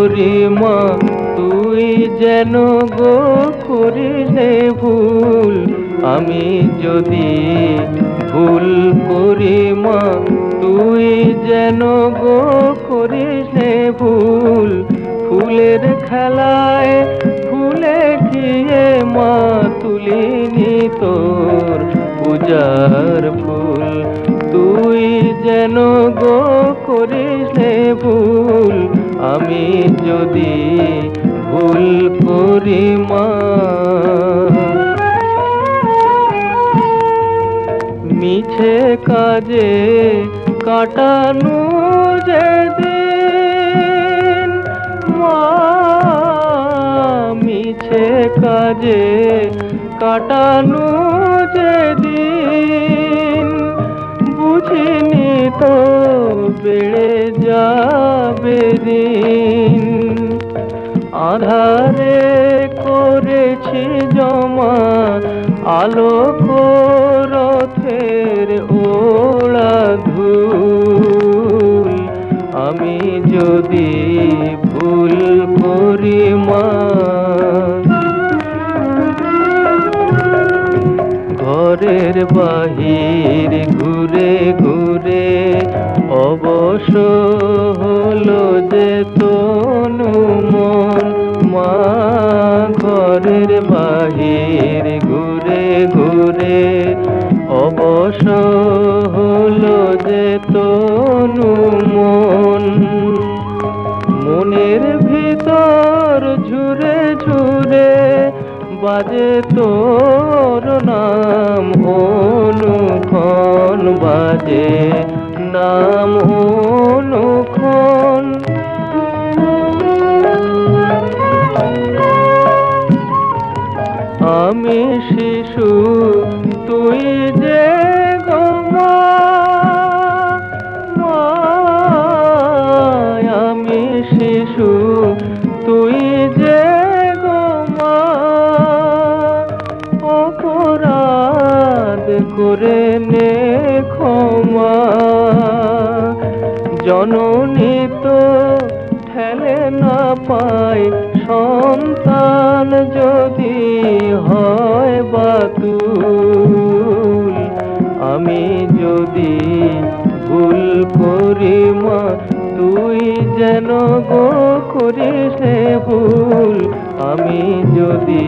করি মা তুই যেন গো করিস নে ভুল। আমি যদি ভুল করি মা তুই যেন গো করিস নে ভুল। ফুলের খেলায় ফুলে গিয়ে মা তুলিনি তোর পূজার ফুল। তুই যেন গো করিস নে ভুল। আমি যদি ভুল করি মা। মিছে কাজে কাটানো যেদিন মা, মিছে কাজে কাটানো যেদিন, বুঝিনি তো বেড়ে যাবে দিন। আধারে করেছি জমা আলোক রথের ওড়া ধূল। আমি যদি ভুল করি মা। ঘরের বাহির ঘুরে ঘুরে অবশ হলো যে তনু মন মা। ঘরের বাহির ঘুরে ঘুরে অবশ হলো যে তনু মন। মনের ভিতর ঝুরে ঝুরে বাজে তোর নাম অনুক্ষণ, বাজে নাম অনুক্ষণ। আমি শিশু তুই যে গো মা, আমি শিশু তুই যে গো মা। অপরাধ করে নে ক্ষমা। জননী তো ঠেলে না পায় সন্তান যদি হয় বাতুল। আমি যদি ভুল করি মা তুই যেন গো করিস নে ভুল। আমি যদি